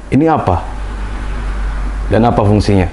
Ini apa? Dan apa fungsinya?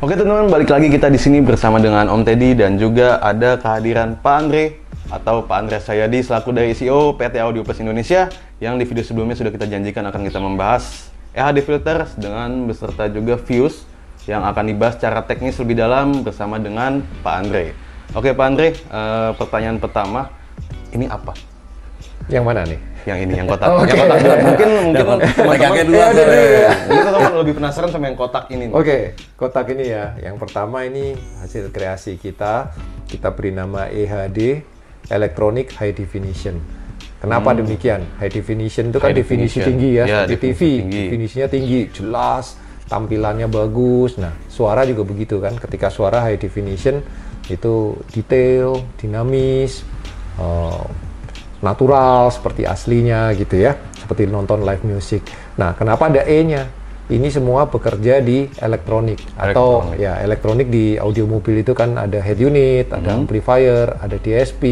Oke teman-teman, balik lagi kita di sini bersama dengan Om Teddy dan juga ada kehadiran Pak Andre atau Pak Andreas Sayadi selaku dari CEO PT Audio Plus Indonesia yang di video sebelumnya sudah kita janjikan akan kita membahas EHD filter dengan beserta juga Fuse yang akan dibahas secara teknis lebih dalam bersama dengan Pak Andre. Oke Pak Andre, pertanyaan pertama, ini apa? Yang mana nih? Yang ini, yang kotak. Yang kotak dulu. Mungkin teman-teman teman-teman lebih penasaran sama yang kotak ini. Oke, kotak ini ya. Yang pertama ini hasil kreasi kita. Kita beri nama EHD, Electronic High Definition. Kenapa demikian? High Definition itu kan definisi tinggi ya, di TV. Definisinya tinggi, jelas, tampilannya bagus. Nah, suara juga begitu kan. Ketika suara high definition itu detail, dinamis, natural seperti aslinya gitu ya, seperti nonton live music. Nah, kenapa ada E-nya? Ini semua bekerja di elektronik atau ya elektronik di audio mobil itu kan ada head unit, ada amplifier, ada DSP.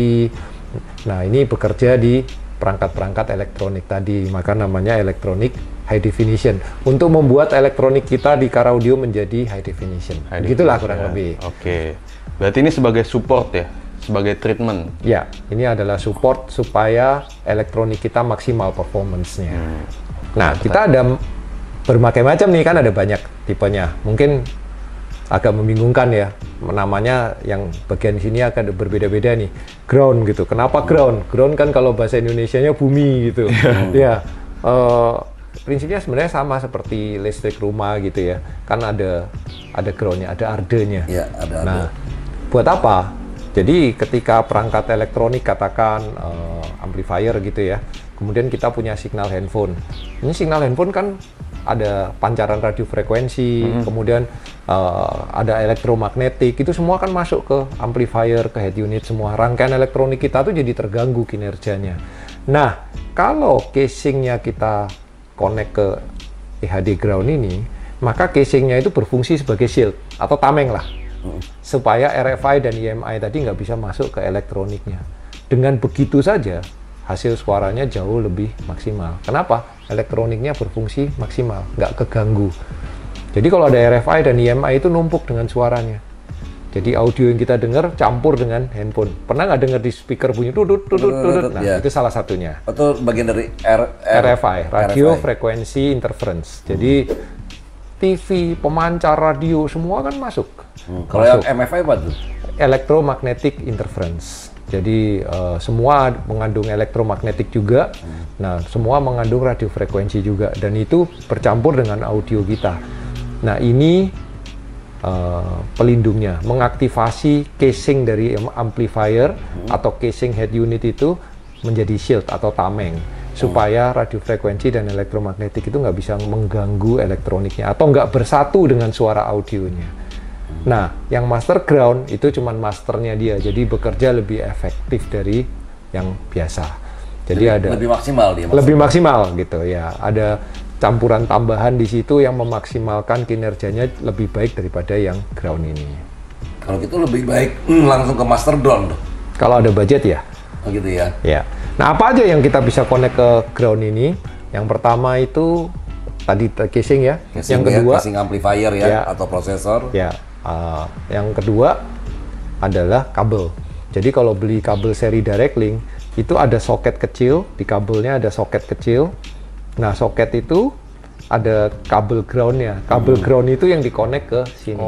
Nah, ini bekerja di perangkat-perangkat elektronik tadi, maka namanya electronic high definition. Untuk membuat elektronik kita di car audio menjadi high definition. Begitulah kurang lebih. Oke. Berarti ini sebagai support ya? Sebagai treatment. Ya, ini adalah support supaya elektronik kita maksimal performance-nya. Nah, kita ada berbagai macam nih, kan ada banyak tipenya. Mungkin agak membingungkan ya, namanya yang bagian sini akan berbeda-beda nih. Ground gitu. Kenapa ground? Ground kan kalau bahasa Indonesianya bumi gitu. Ya, prinsipnya sebenarnya sama seperti listrik rumah gitu ya. Kan ada ground-nya, ada arde-nya. Ya, ada. Nah, buat apa? Jadi ketika perangkat elektronik katakan amplifier gitu ya, kemudian kita punya signal handphone. Ini signal handphone kan ada pancaran radio frekuensi, kemudian ada elektromagnetik, itu semua kan masuk ke amplifier, ke head unit semua. Rangkaian elektronik kita tuh jadi terganggu kinerjanya. Nah, kalau casingnya kita connect ke EHD ground ini, maka casingnya itu berfungsi sebagai shield atau tameng lah. Supaya RFI dan EMI tadi nggak bisa masuk ke elektroniknya. Dengan begitu saja, hasil suaranya jauh lebih maksimal. Kenapa? Elektroniknya berfungsi maksimal, nggak keganggu. Jadi kalau ada RFI dan EMI itu numpuk dengan suaranya. Jadi audio yang kita dengar campur dengan handphone. Pernah nggak dengar di speaker bunyi tutut? Nah, ya. itu salah satunya. Atau bagian dari RFI, Radio Frequency Interference. Jadi TV, pemancar radio, semua kan masuk. Kalau yang MFI apa tuh? Electromagnetic Interference. Jadi semua mengandung elektromagnetik juga. Nah, semua mengandung radiofrekuensi juga. Dan itu bercampur dengan audio kita. Nah, ini pelindungnya. Mengaktifasi casing dari amplifier atau casing head unit itu menjadi shield atau tameng. Supaya radiofrekuensi dan elektromagnetik itu nggak bisa mengganggu elektroniknya. Atau nggak bersatu dengan suara audionya. Nah, yang master ground itu cuman masternya dia, jadi bekerja lebih efektif dari yang biasa. Jadi lebih maksimal dia. Lebih maksimal gitu ya. Ada campuran tambahan di situ yang memaksimalkan kinerjanya lebih baik daripada yang ground ini. Kalau gitu lebih baik langsung ke master ground. Kalau ada budget ya. Oh gitu ya. Ya. Nah, apa aja yang kita bisa connect ke ground ini? Yang pertama itu tadi casing ya. Casing, yang kedua casing amplifier ya atau prosesor. Ya. Yang kedua adalah kabel. Jadi kalau beli kabel seri direct link itu ada soket kecil, di kabelnya ada soket kecil. Nah, soket itu ada kabel groundnya. Kabel ground itu yang dikonek ke sini.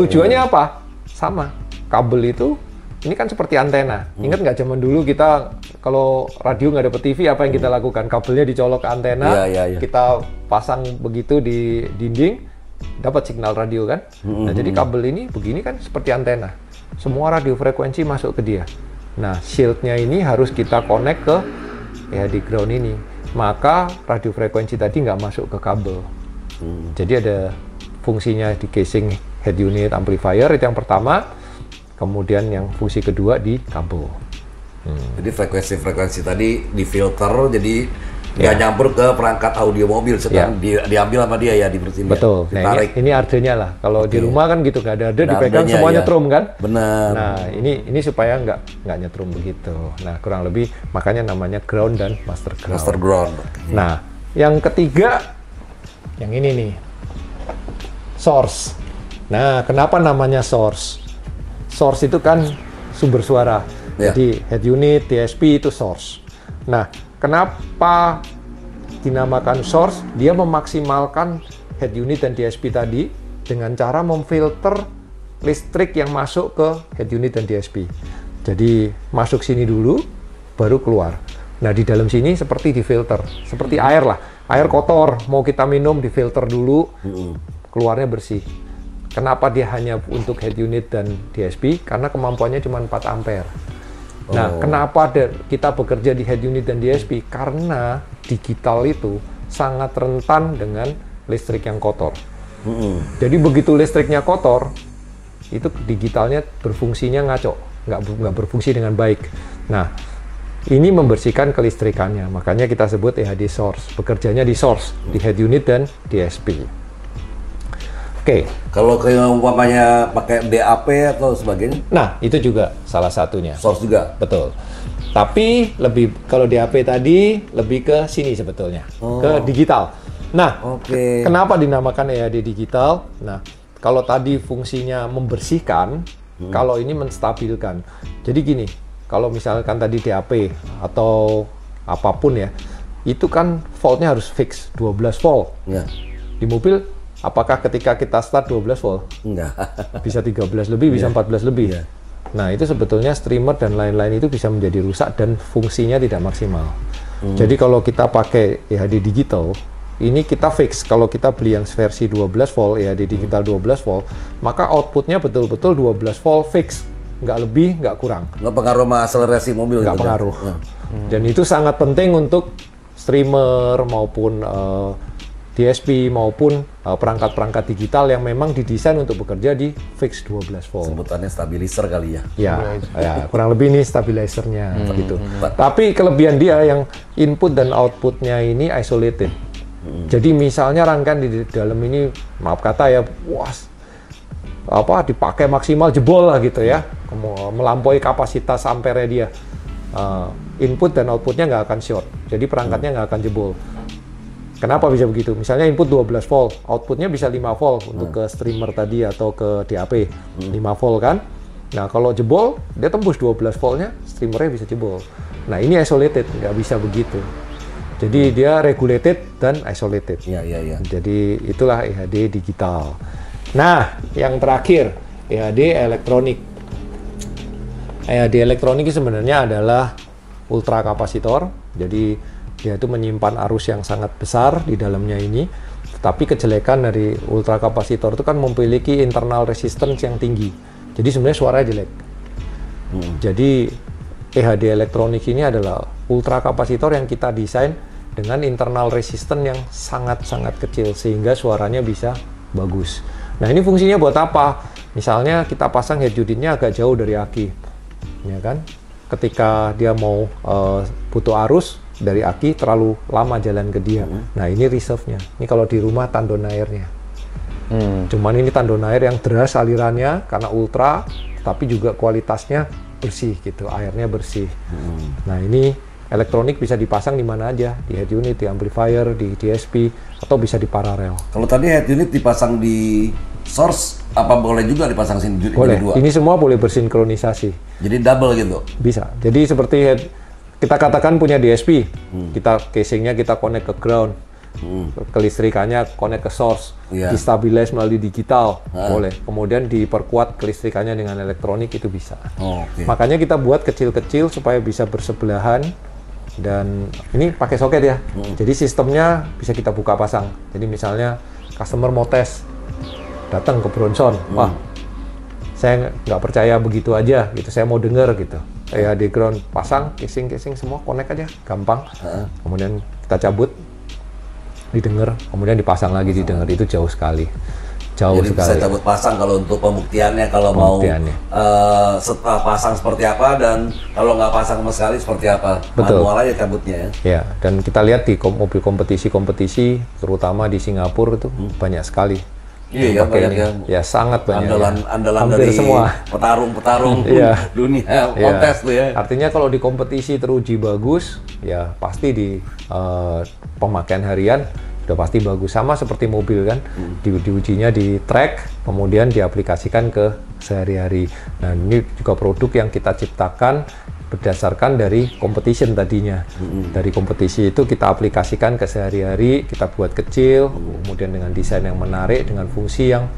Tujuannya apa? Sama. Kabel itu ini kan seperti antena. Ingat nggak zaman dulu kita kalau radio nggak dapet TV apa yang kita lakukan? Kabelnya dicolok ke antena, kita pasang begitu di dinding. Dapat signal radio kan. Nah, jadi kabel ini begini kan seperti antena. Semua radio frekuensi masuk ke dia. Nah, shieldnya ini harus kita connect ke EHD ground ini. Maka radio frekuensi tadi nggak masuk ke kabel. Jadi ada fungsinya di casing head unit amplifier itu yang pertama. Kemudian yang fungsi kedua di kabel. Jadi frekuensi tadi difilter, jadi nggak nyampur ke perangkat audio mobil, sedang diambil sama dia ya, dibersihin. Betul. Nah, ini RD-nya lah. Kalau di rumah kan gitu, nggak ada RD, dipegang semuanya nyetrum kan? Benar. Nah, ini supaya nggak nyetrum begitu. Nah, kurang lebih makanya namanya ground dan master ground. Master ground. Nah, yang ketiga, yang ini nih, source. Nah, kenapa namanya source? Source itu kan sumber suara. Jadi head unit, DSP itu source. Nah, kenapa dinamakan source? Dia memaksimalkan head unit dan DSP tadi dengan cara memfilter listrik yang masuk ke head unit dan DSP. Jadi masuk sini dulu, baru keluar. Nah, di dalam sini seperti difilter, seperti air lah. Air kotor, mau kita minum difilter dulu, keluarnya bersih. Kenapa dia hanya untuk head unit dan DSP? Karena kemampuannya cuma 4 ampere. Nah, kenapa kita bekerja di head unit dan DSP? Karena digital itu sangat rentan dengan listrik yang kotor. Jadi begitu listriknya kotor, itu digitalnya berfungsinya ngaco, nggak berfungsi dengan baik. Nah, ini membersihkan kelistrikannya, makanya kita sebut EHD source. Bekerjanya di source, di head unit dan DSP. Oke. Kalau umpamanya pakai DAP atau sebagainya? Nah, itu juga salah satunya. Source juga? Betul. Tapi kalau DAP tadi lebih ke sini sebetulnya, ke digital. Nah, kenapa dinamakan EHD digital? Nah, kalau tadi fungsinya membersihkan, kalau ini menstabilkan. Jadi gini, kalau misalkan tadi DAP atau apapun ya, itu kan voltnya harus fix 12 volt. Ya. Di mobil, apakah ketika kita start 12 volt? Enggak. Bisa 13 lebih, bisa 14 lebih. Yeah. Nah, itu sebetulnya streamer dan lain-lain itu bisa menjadi rusak dan fungsinya tidak maksimal. Jadi kalau kita pakai EHD digital, ini kita fix. Kalau kita beli yang versi 12 volt, EHD digital 12 volt, maka outputnya betul-betul 12 volt fix. Nggak lebih, nggak kurang. Nggak pengaruh sama akselerasi mobil? Nggak pengaruh. Dan itu sangat penting untuk streamer maupun DSP maupun perangkat-perangkat digital yang memang didesain untuk bekerja di fix 12 volt. Sebutannya stabilizer kali ya? Ya, kurang lebih ini stabilizernya gitu. Tapi kelebihan dia yang input dan outputnya ini isolated. Jadi misalnya rangkaian di dalam ini, maaf kata ya, dipakai maksimal jebol lah gitu ya, melampaui kapasitas ampere dia. Input dan outputnya nggak akan short, jadi perangkatnya nggak akan jebol. Kenapa bisa begitu? Misalnya input 12 volt, outputnya bisa 5 volt untuk ke streamer tadi atau ke DAP, 5 volt kan? Nah, kalau jebol, dia tembus 12 voltnya, streamernya bisa jebol. Nah, ini isolated, nggak bisa begitu. Jadi dia regulated dan isolated. Iya. Jadi itulah EHD digital. Nah, yang terakhir, EHD elektronik. EHD elektronik sebenarnya adalah ultrakapasitor. Jadi dia itu menyimpan arus yang sangat besar di dalamnya ini. Tapi kejelekan dari ultrakapasitor itu kan memiliki internal resistance yang tinggi. Jadi sebenarnya suaranya jelek. Jadi EHD elektronik ini adalah ultrakapasitor yang kita desain dengan internal resistance yang sangat-sangat kecil sehingga suaranya bisa bagus. Nah, ini fungsinya buat apa? Misalnya kita pasang head unitnya agak jauh dari aki, ya kan? Ketika dia mau butuh arus dari aki terlalu lama jalan ke dia. Nah, ini reserve-nya. Ini kalau di rumah tandon airnya. Cuman ini tandon air yang deras alirannya karena ultra, tapi juga kualitasnya bersih gitu, airnya bersih. Nah, ini elektronik bisa dipasang di mana aja, di head unit, di amplifier, di DSP, atau bisa di paralel. Kalau tadi head unit dipasang di source, apa boleh juga dipasang sini? Boleh. Ini semua boleh bersinkronisasi. Jadi double gitu? Bisa. Jadi seperti kita katakan punya DSP, kita casingnya kita connect ke ground, kelistrikannya connect ke source, distabilize melalui digital, boleh. Kemudian diperkuat kelistrikannya dengan elektronik, itu bisa. Makanya kita buat kecil-kecil supaya bisa bersebelahan, dan ini pakai soket ya. Jadi sistemnya bisa kita buka pasang. Jadi misalnya customer mau tes, datang ke Bronson, wah, saya nggak percaya begitu aja gitu, saya mau denger gitu. EHD ground pasang, casing semua connect aja, gampang. Kemudian kita cabut, didengar, kemudian dipasang lagi, didengar, itu jauh sekali. Jauh Jadi sekali. bisa cabut pasang kalau untuk pembuktiannya, kalau Pembuktiannya. mau setelah pasang seperti apa, dan kalau nggak pasang sama sekali seperti apa. Betul. Manual aja cabutnya ya. Ya, dan kita lihat di mobil kompetisi-kompetisi, terutama di Singapura itu banyak sekali. Iya ya, pakai banyak ini. yang Ya sangat banyak. andalan Hampir dari semua. petarung Iya. dunia Ya. kontes tuh ya. Artinya kalau di kompetisi teruji bagus, ya pasti di pemakaian harian udah pasti bagus. Sama seperti mobil kan, diujinya di track, kemudian diaplikasikan ke sehari-hari. Nah ini juga produk yang kita ciptakan berdasarkan dari competition tadinya. Dari kompetisi itu kita aplikasikan ke sehari-hari, kita buat kecil, kemudian dengan desain yang menarik, dengan fungsi yang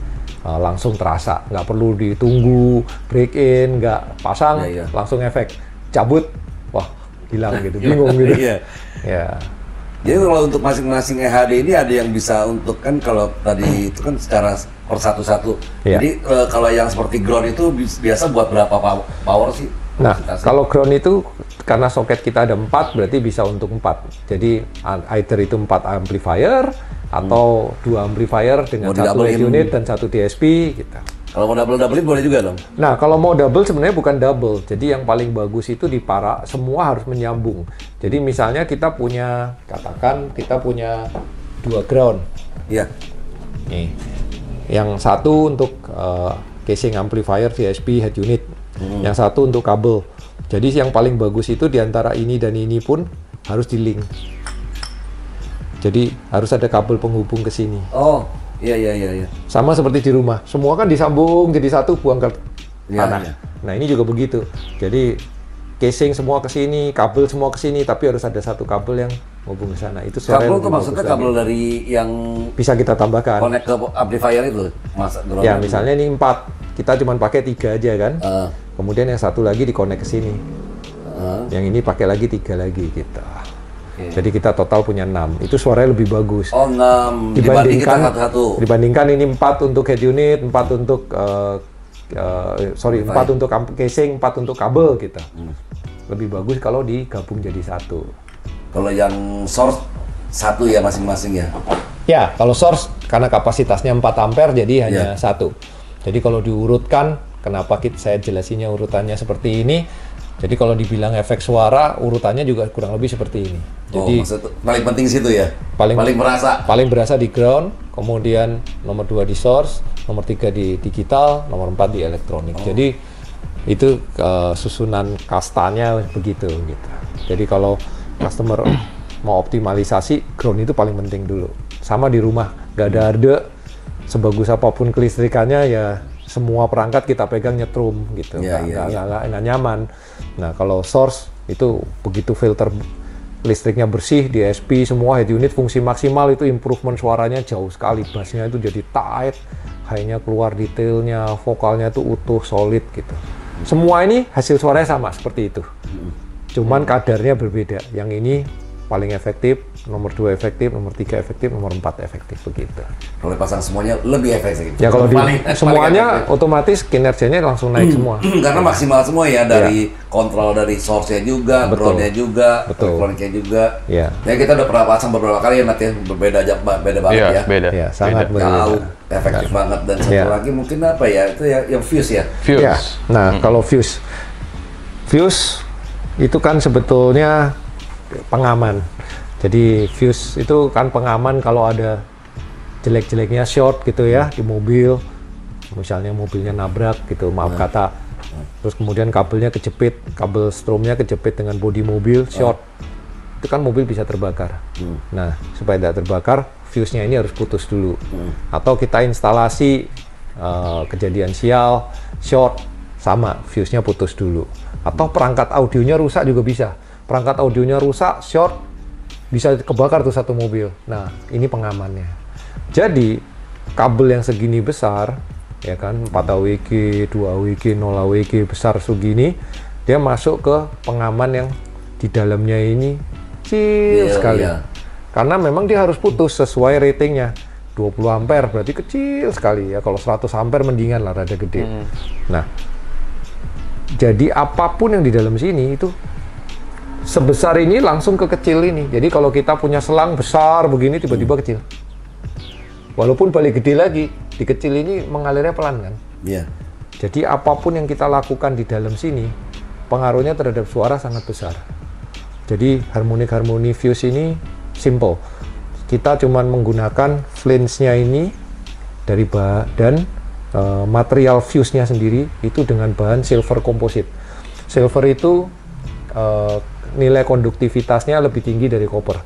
langsung terasa. Nggak perlu ditunggu, break in, nggak pasang, Iya. langsung efek. Cabut, wah hilang gitu, bingung gitu. Iya. Ya, Jadi kalau untuk masing-masing EHD ini ada yang bisa untuk, kan kalau tadi itu kan secara per satu-satu. Iya. Jadi kalau yang seperti ground itu biasa buat berapa power sih? nah Kapasitasnya? kalau ground itu karena soket kita ada 4, berarti bisa untuk 4. Jadi either itu 4 amplifier atau 2 amplifier dengan Mau 1 didouble-in. head unit dan 1 DSP gitu. Kalau mau double-doublein boleh juga dong? Nah, kalau mau double sebenarnya bukan double. Jadi yang paling bagus itu di semua harus menyambung. Jadi misalnya kita punya, katakan kita punya 2 ground. Iya. Nih. Yang satu untuk casing amplifier VSP head unit. Yang satu untuk kabel. Jadi yang paling bagus itu di antara ini dan ini pun harus di-link. Jadi harus ada kabel penghubung ke sini. Oh, iya. Sama seperti di rumah, semua kan disambung jadi satu, buang ke Iya, tanah. iya. Nah ini juga begitu. Jadi casing semua ke sini, kabel semua ke sini, tapi harus ada satu kabel yang hubung ke sana. Itu suaranya Kabel lebih itu maksudnya bagus kabel lagi. dari yang Bisa kita tambahkan. connect ke amplifier itu, Mas? Ya misalnya ini 4, kita cuma pakai 3 aja kan. Kemudian yang satu lagi dikonek ke sini. Yang ini pakai lagi 3 lagi gitu. Jadi kita total punya 6. Itu suaranya lebih bagus. Oh, 6 dibanding kita satu-satu. Dibandingkan ini 4 untuk head unit, 4 untuk 4 untuk casing, 4 untuk kabel gitu. Lebih bagus kalau digabung jadi satu. Kalau yang source satu ya masing-masing ya. Ya, kalau source karena kapasitasnya 4 ampere jadi hanya Ya. satu. Jadi kalau diurutkan, kenapa saya jelasinnya urutannya seperti ini? Jadi kalau dibilang efek suara, urutannya juga kurang lebih seperti ini. Jadi Maksudnya paling penting situ ya. paling merasa. paling berasa di ground, kemudian nomor 2 di source, nomor 3 di digital, nomor 4 di elektronik. Jadi itu susunan kastanya begitu gitu. Jadi kalau customer mau optimalisasi, ground itu paling penting dulu. Sama di rumah, nggak ada arde, sebagus apapun kelistrikannya ya semua perangkat kita pegang nyetrum gitu, nggak nyaman. Nah kalau source itu begitu filter listriknya bersih, DSP semua head unit fungsi maksimal, itu improvement suaranya jauh sekali, bassnya itu jadi tight, high-nya keluar detailnya, vokalnya itu utuh, solid gitu. Semua ini hasil suaranya sama seperti itu, cuman kadarnya berbeda. Yang ini paling efektif, nomor 2 efektif, nomor 3 efektif, nomor 4 efektif begitu. Kalau pasang semuanya lebih efektif. Ya kalau semuanya paling otomatis kinerjanya langsung naik semua. karena maksimal semua ya, dari kontrol dari source-nya juga, Betul. ground-nya juga, Betul. elektroniknya juga. Ya. Ya kita udah pernah pasang beberapa kali ya, Nat ya, beda banget Iya, ya. beda. Ya, sangat Beda. berbeda. Jauh, efektif banget. Dan satu Ya. lagi mungkin apa ya, itu ya yang fuse ya. Fuse. Ya, nah kalau fuse itu kan sebetulnya pengaman. Jadi fuse itu kan pengaman kalau ada jelek-jeleknya short gitu ya di mobil, misalnya mobilnya nabrak gitu, maaf kata, terus kemudian kabelnya kejepit, kabel stromnya kejepit dengan bodi mobil short, itu kan mobil bisa terbakar. Nah supaya tidak terbakar, fuse-nya ini harus putus dulu, atau kita instalasi kejadian sial short, sama fuse-nya putus dulu, atau perangkat audionya rusak juga bisa. Perangkat audionya rusak short, bisa kebakar tuh satu mobil. Nah, ini pengamannya. Jadi, kabel yang segini besar, ya kan, 4 AWG, 2 AWG, 0 AWG besar segini, dia masuk ke pengaman yang di dalamnya ini kecil sekali. Iya. Karena memang dia harus putus sesuai ratingnya. 20 ampere berarti kecil sekali ya. Kalau 100 ampere mendingan lah, rada gede. Nah, jadi apapun yang di dalam sini itu sebesar ini langsung ke kecil ini. Jadi kalau kita punya selang besar begini tiba-tiba kecil. Walaupun balik gede lagi, Di kecil ini mengalirnya pelan kan? Iya. Jadi apapun yang kita lakukan di dalam sini, pengaruhnya terhadap suara sangat besar. Jadi harmoni fuse ini simple. Kita cuman menggunakan flange-nya ini dari dan material fuse-nya sendiri itu dengan bahan silver composite. Silver itu nilai konduktivitasnya lebih tinggi dari copper.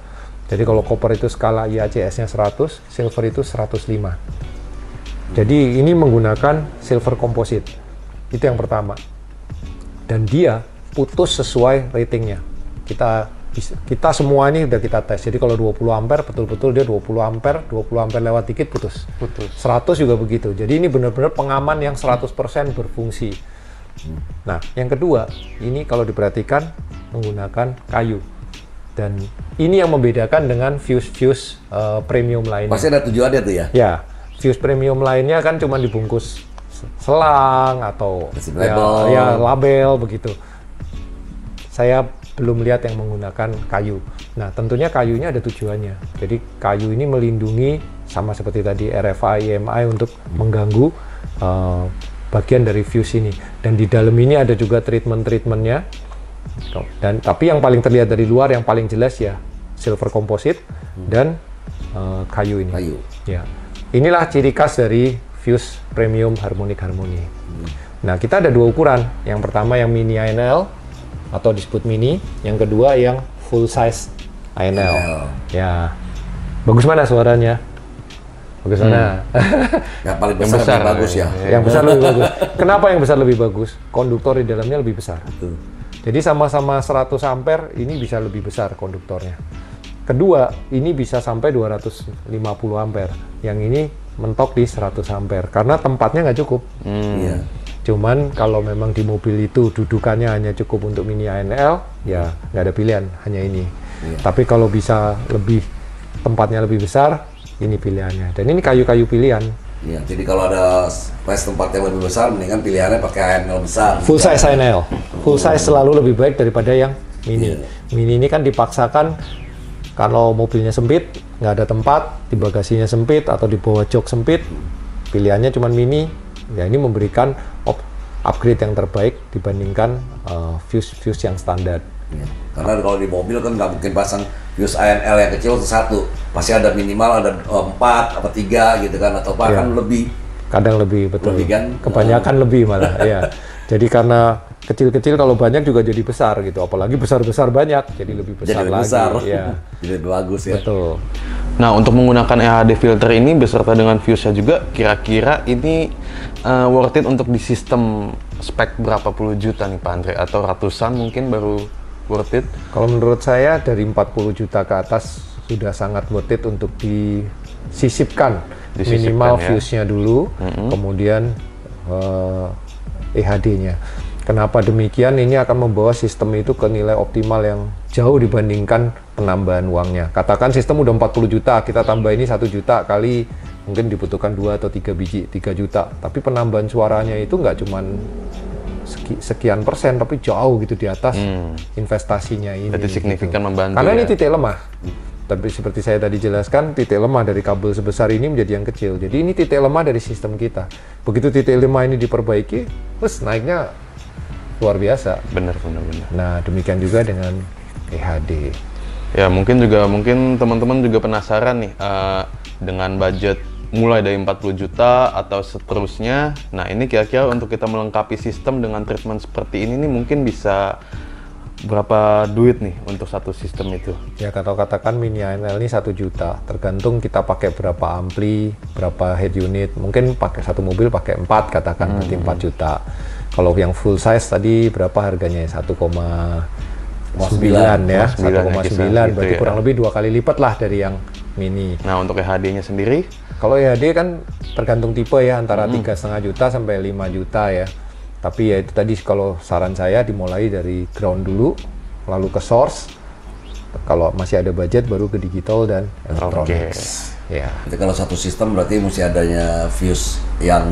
Jadi kalau copper itu skala IACS-nya 100, silver itu 105. Jadi ini menggunakan silver composite. Itu yang pertama. Dan dia putus sesuai ratingnya. Kita semua ini udah kita tes. Jadi kalau 20 ampere betul-betul dia 20 ampere lewat dikit putus. 100 juga begitu. Jadi ini benar-benar pengaman yang 100% berfungsi. Nah, yang kedua, ini kalau diperhatikan menggunakan kayu. Dan ini yang membedakan dengan fuse premium lainnya. Pasti ada tujuannya tuh ya? Ya, fuse premium lainnya kan cuma dibungkus selang atau ya label begitu. Saya belum lihat yang menggunakan kayu. Nah, tentunya kayunya ada tujuannya. Jadi kayu ini melindungi sama seperti tadi RFI, EMI untuk mengganggu bagian dari fuse ini. Dan di dalam ini ada juga treatmentnya. Dan tapi yang paling terlihat dari luar yang paling jelas ya silver composite dan kayu ini. Kayu. Ya. Inilah ciri khas dari fuse premium harmoni. Nah, kita ada dua ukuran. Yang pertama yang mini ANL atau disebut mini, yang kedua yang full size ANL. Ya. Bagus mana suaranya? Bagus mana? Yang paling besar lebih bagus ya. Yang besar lebih bagus. Kenapa yang besar lebih bagus? Konduktor di dalamnya lebih besar. Betul. Jadi sama-sama 100 ampere ini bisa lebih besar konduktornya. Kedua, ini bisa sampai 250 ampere. Yang ini mentok di 100 ampere karena tempatnya nggak cukup. Iya. Cuman kalau memang di mobil itu dudukannya hanya cukup untuk mini ANL, ya nggak ada pilihan, hanya ini. Iya. Tapi kalau bisa tempatnya lebih besar, ini pilihannya. Dan ini kayu-kayu pilihan. Iya, jadi kalau ada space tempat yang lebih besar, mendingan pilihannya pakai ANL besar. Full size ANL. Full size selalu lebih baik daripada yang mini. Iya. Mini ini kan dipaksakan kalau mobilnya sempit, nggak ada tempat, di bagasinya sempit atau di bawah jok sempit, pilihannya cuma mini. Ya ini memberikan upgrade yang terbaik dibandingkan fuse yang standar. Ya. Karena kalau di mobil kan nggak mungkin pasang fuse ANL yang kecil satu, pasti ada minimal ada 4 atau 3 gitu kan, atau bahkan lebih. Kadang lebih, betul. Lebih kan? Kebanyakan lebih malah, ya. Jadi karena kecil-kecil kalau banyak juga jadi besar gitu, apalagi besar-besar banyak, jadi lebih besar jadi lebih lagi. Besar. Ya. Jadi lebih bagus ya. Betul. Nah, untuk menggunakan EHD filter ini beserta dengan fuse-nya juga, kira-kira ini worth it untuk di sistem spek berapa puluh juta nih Pak Andre? Atau ratusan mungkin baru worth it? Kalau menurut saya dari 40 juta ke atas sudah sangat worth it untuk disisipkan minimal ya. fuse-nya dulu, kemudian EHD-nya. Kenapa demikian? Ini akan membawa sistem itu ke nilai optimal yang jauh dibandingkan penambahan uangnya. Katakan sistem udah 40 juta, kita tambah ini 1 juta kali mungkin dibutuhkan 2 atau 3 biji, 3 juta. Tapi penambahan suaranya itu nggak cuman sekian persen, tapi jauh gitu di atas investasinya ini. Jadi signifikan gitu. membantu. Karena ya? ini titik lemah. Tapi seperti saya tadi jelaskan, titik lemah dari kabel sebesar ini menjadi yang kecil. Jadi ini titik lemah dari sistem kita. Begitu titik lemah ini diperbaiki, terus naiknya luar biasa. Bener. Nah, demikian juga dengan EHD. Ya, mungkin teman-teman juga penasaran nih dengan budget mulai dari 40 juta atau seterusnya. Nah, ini kira-kira untuk kita melengkapi sistem dengan treatment seperti ini nih mungkin bisa berapa duit nih untuk satu sistem itu? Ya, katakan mini ANL ini 1 juta. Tergantung kita pakai berapa ampli, berapa head unit. Mungkin pakai satu mobil pakai 4 katakan, nanti 4 juta. Kalau yang full size tadi berapa harganya? 1,9 ya, 1,9 berarti ya. kurang lebih 2 kali lipat lah dari yang mini. Nah, untuk EHD-nya sendiri? Kalau EHD kan tergantung tipe ya, antara 3,5 juta sampai 5 juta ya. Tapi ya itu tadi kalau saran saya dimulai dari ground dulu, lalu ke source. Kalau masih ada budget baru ke digital dan electronics. Ya. Jadi kalau satu sistem berarti mesti adanya fuse yang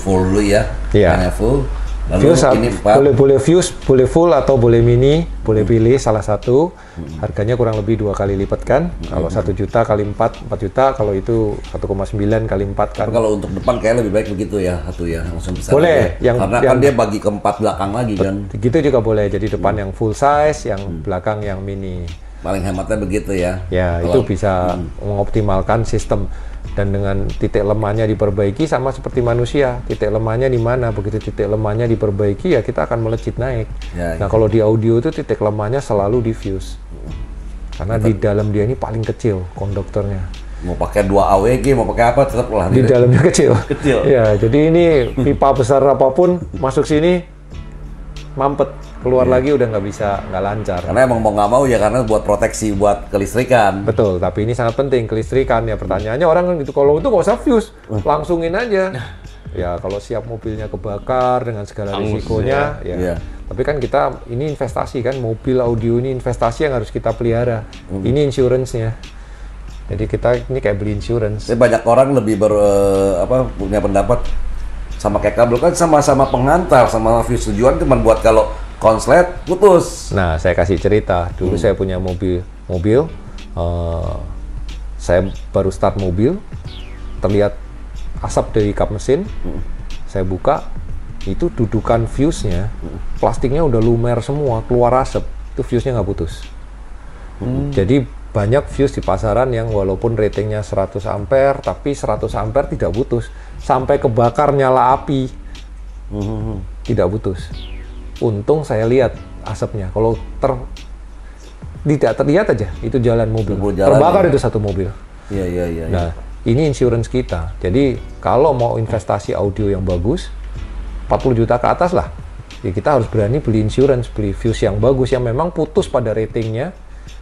full dulu ya, Iya. yang full. Lalu Fuse ini 4. boleh fuse, boleh full atau boleh mini, boleh pilih salah satu. Harganya kurang lebih 2 kali lipat kan. Kalau 1 juta kali 4 juta. Kalau itu 1,9 kali 4 kan. Tapi kalau untuk depan kayak lebih baik begitu ya, satu ya langsung besar. Boleh, aja. Karena kan dia bagi ke 4 belakang lagi kan. Gitu juga boleh. Jadi depan yang full size, yang belakang yang mini. Paling hematnya begitu ya. Ya, Kalau- itu bisa mengoptimalkan sistem. Dan dengan titik lemahnya diperbaiki sama seperti manusia. Titik lemahnya di mana? Begitu titik lemahnya diperbaiki ya kita akan melejit naik. Ya, Nah, kalau di audio itu titik lemahnya selalu di fuse. Karena di dalam dia ini paling kecil konduktornya. mau pakai 2 AWG, mau pakai apa tetap lah. Di dalamnya kecil. Kecil. Ya, jadi ini pipa besar apapun masuk sini mampet, keluar lagi udah nggak lancar. Karena emang mau nggak mau ya karena buat proteksi buat kelistrikan. Betul, tapi ini sangat penting kelistrikan ya. Pertanyaannya orang kan gitu, kalau itu nggak usah fuse, langsungin aja. Ya kalau siap mobilnya kebakar dengan segala risikonya, ya. Iya. Tapi kan kita ini investasi kan, mobil audio ini investasi yang harus kita pelihara. Ini insurance-nya. Jadi kita ini kayak beli insurance. Tapi banyak orang lebih punya pendapat sama kayak kabel kan sama-sama pengantar, sama fuse tujuan cuma buat kalau konslet putus. Nah, saya kasih cerita. Dulu saya punya mobil. Saya baru start mobil, terlihat asap dari kap mesin. Saya buka, itu dudukan fuse-nya, plastiknya udah lumer semua, keluar asap. Itu fuse-nya nggak putus. Jadi banyak fuse di pasaran yang walaupun ratingnya 100 ampere, tapi 100 ampere tidak putus. Sampai kebakar nyala api, tidak putus. Untung saya lihat asapnya. Kalau tidak terlihat aja, itu jalan mobil. Terbakar itu satu mobil. Iya. Nah, ini insurance kita. Jadi kalau mau investasi audio yang bagus, 40 juta ke atas lah. Ya kita harus berani beli insurance, beli fuse yang bagus, yang memang putus pada ratingnya.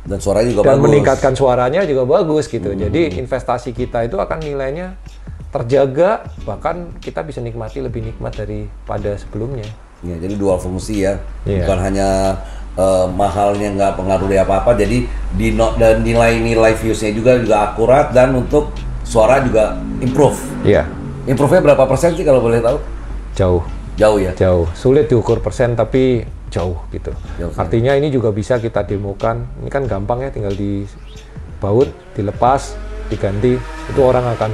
Dan suaranya juga Dan bagus. meningkatkan suaranya juga bagus gitu. Jadi investasi kita itu akan nilainya terjaga, bahkan kita bisa nikmati lebih nikmat daripada sebelumnya. Ya, jadi dual fungsi ya. Iya. Bukan hanya mahalnya nggak pengaruh dari apa-apa, jadi dan nilai-nilai fuse-nya juga akurat dan untuk suara juga improve. Iya, Improve-nya berapa persen sih kalau boleh tahu? jauh. Jauh ya? Jauh. Sulit diukur persen tapi jauh gitu. Jauh, Artinya ini juga bisa kita demokan. Ini kan gampang ya, tinggal dibaut, dilepas, diganti. Itu orang akan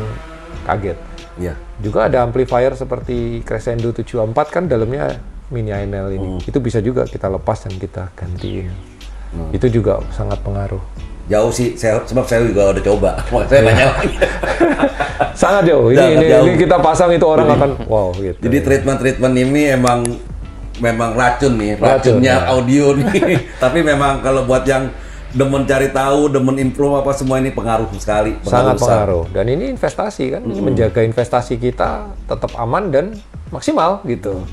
kaget. Iya. Juga ada amplifier seperti Crescendo 74 kan dalamnya mini INL ini. Itu bisa juga kita lepas dan kita ganti. Itu juga sangat pengaruh. Jauh sih, sebab saya juga udah coba. Saya nanya lagi. Sangat jauh. Ini kita pasang itu orang akan wow gitu. Jadi treatment ini memang racun nih, Racun, racunnya ya. audio nih. Tapi memang kalau buat yang demen cari tahu, demen improve apa semua ini pengaruh sekali. Sangat besar. pengaruh. Dan ini investasi kan, ini menjaga investasi kita tetap aman dan maksimal gitu.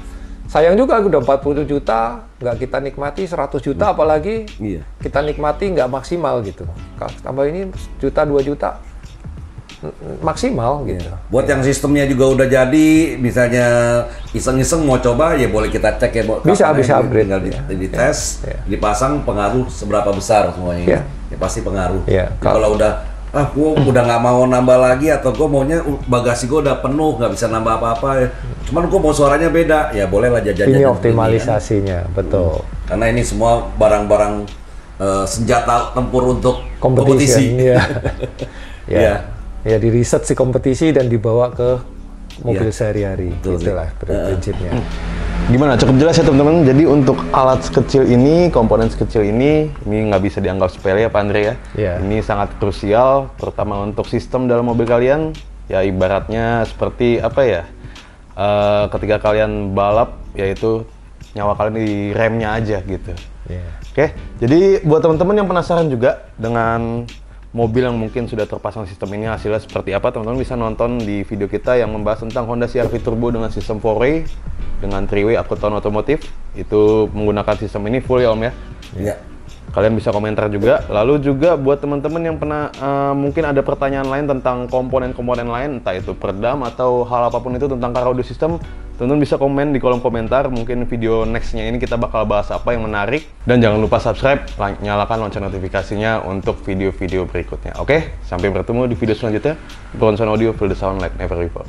Sayang juga udah 40 juta, nggak kita nikmati 100 juta apalagi Iya. kita nikmati nggak maksimal gitu. Tambah ini juta 2 juta maksimal gitu. Buat yang sistemnya juga udah jadi, misalnya iseng-iseng mau coba ya boleh kita cek ya. Bisa kapan ya, upgrade. tinggal dites, dipasang pengaruh seberapa besar semuanya. Iya. Ya pasti pengaruh. Iya. Jadi kalau udah gua udah nggak mau nambah lagi atau gua maunya bagasi gua udah penuh nggak bisa nambah apa-apa ya. Cuman gua mau suaranya beda, ya bolehlah jajan. Ini optimalisasinya, betul. Karena ini semua barang-barang senjata tempur untuk Competition, kompetisi. iya. Iya. Ya di riset si kompetisi dan dibawa ke mobil Iya. sehari-hari. Betul sih. Itulah prinsipnya. Gimana? Cukup jelas ya teman-teman. Jadi untuk alat sekecil ini, komponen sekecil ini nggak bisa dianggap sepele ya Pak Andre ya. Iya. Ini sangat krusial, terutama untuk sistem dalam mobil kalian. Ya ibaratnya seperti apa ya? Ketika kalian balap, yaitu nyawa kalian di remnya aja gitu. Iya. Oke, jadi buat teman-teman yang penasaran juga dengan mobil yang mungkin sudah terpasang sistem ini hasilnya seperti apa, teman-teman bisa nonton di video kita yang membahas tentang Honda CR-V Turbo dengan sistem 4-way dengan 3-way akutan otomotif. Itu menggunakan sistem ini full ya Om ya. Iya. Kalian bisa komentar juga. Lalu juga buat teman-teman yang pernah mungkin ada pertanyaan lain tentang komponen-komponen lain, entah itu peredam atau hal apapun itu tentang car audio system, teman-teman bisa komen di kolom komentar. Mungkin video next-nya ini kita bakal bahas apa yang menarik. Dan jangan lupa subscribe, nyalakan lonceng notifikasinya untuk video-video berikutnya. Oke, sampai bertemu di video selanjutnya. Bronson Audio, feel the sound like never before.